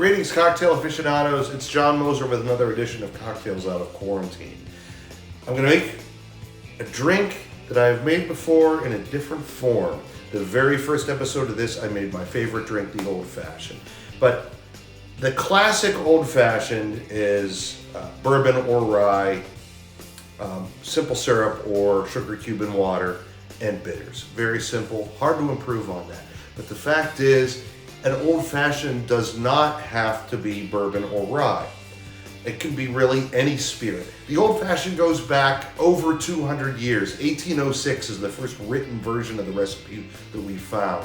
Greetings, cocktail aficionados. It's John Moser with another edition of Cocktails Out of Quarantine. I'm going to make a drink that I've made before in a different form. The very first episode of this, I made my favorite drink, the Old Fashioned. But the classic Old Fashioned is bourbon or rye, simple syrup or sugar cube and water, and bitters. Very simple, hard to improve on that. But the fact is, an Old Fashioned does not have to be bourbon or rye. It can be really any spirit. The Old Fashioned goes back over 200 years. 1806 is the first written version of the recipe that we found.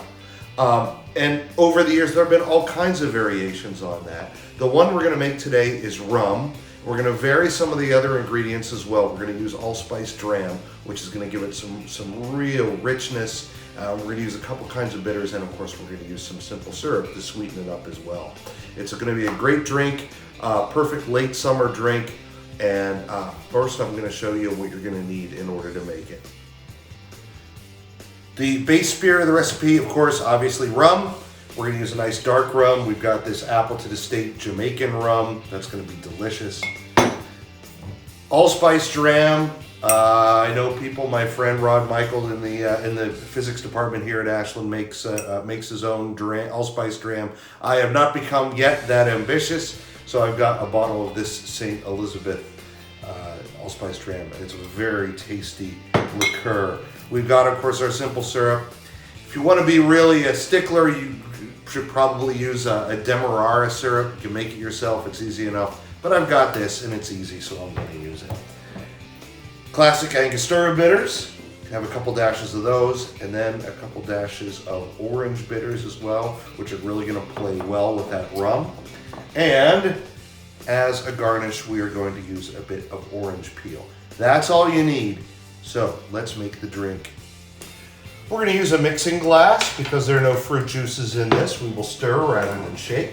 And over the years, there have been all kinds of variations on that. The one we're going to make today is rum. We're going to vary some of the other ingredients as well. We're going to use allspice dram, which is going to give it some real richness. We're going to use a couple kinds of bitters, and of course we're going to use some simple syrup to sweeten it up as well. It's going to be a great drink, perfect late summer drink, and first I'm going to show you what you're going to need in order to make it. The base spirit of the recipe, of course, obviously rum. We're going to use a nice dark rum. We've got this Appleton Estate Jamaican rum. That's going to be delicious. Allspice dram. I know people. My friend Rod Michael in the physics department here at Ashland makes his own allspice dram. I have not become yet that ambitious, so I've got a bottle of this St. Elizabeth allspice dram. It's a very tasty liqueur. We've got, of course, our simple syrup. If you want to be really a stickler, you should probably use a Demerara syrup. You can make it yourself. It's easy enough. But I've got this, and it's easy, so I'm going to use it. Classic Angostura bitters. Have a couple dashes of those, and then a couple dashes of orange bitters as well, which are really going to play well with that rum. And as a garnish, we are going to use a bit of orange peel. That's all you need. So let's make the drink. We're going to use a mixing glass because there are no fruit juices in this. We will stir rather than shake.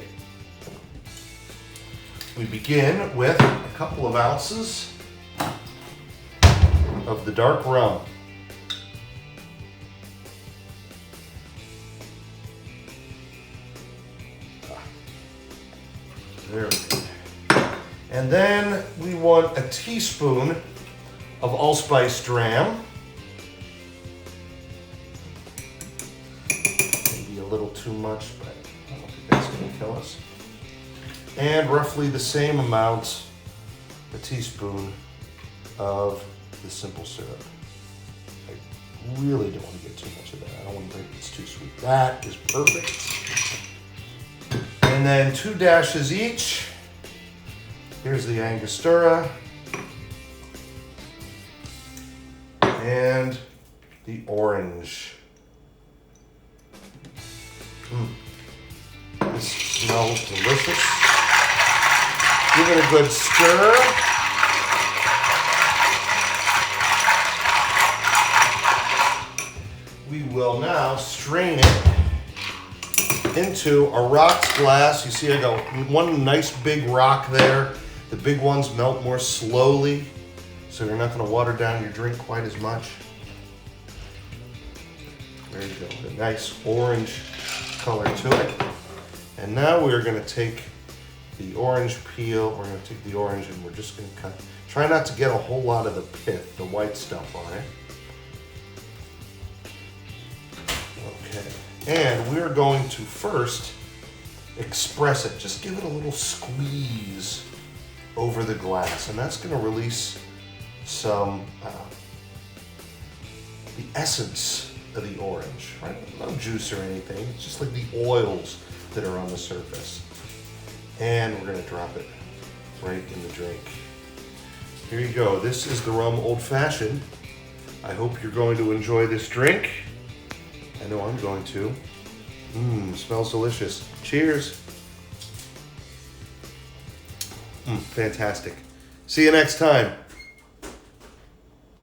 We begin with a couple of ounces of the dark rum. There we go. And then we want a teaspoon of allspice dram. Maybe a little too much, but I don't think that's going to kill us. And roughly the same amount, a teaspoon of the simple syrup. I really don't want to get too much of that. I don't want to think it's too sweet. That is perfect. And then 2 dashes each. Here's the Angostura. And the orange. This smells delicious. Give it a good stir. We will now strain it into a rocks glass. You see I got one nice big rock there. The big ones melt more slowly, so you're not going to water down your drink quite as much. There you go, a nice orange color to it. And now we're going to take the orange peel, we're going to take the orange and we're just going to cut. Try not to get a whole lot of the pith, the white stuff on it. Okay, and we're going to first express it. Just give it a little squeeze over the glass, and that's going to release some the essence of the orange, right? No juice or anything. It's just like the oils that are on the surface. And we're going to drop it right in the drink. Here you go. This is the rum Old Fashioned. I hope you're going to enjoy this drink. I know I'm going to. Smells delicious. Cheers. Fantastic. See you next time.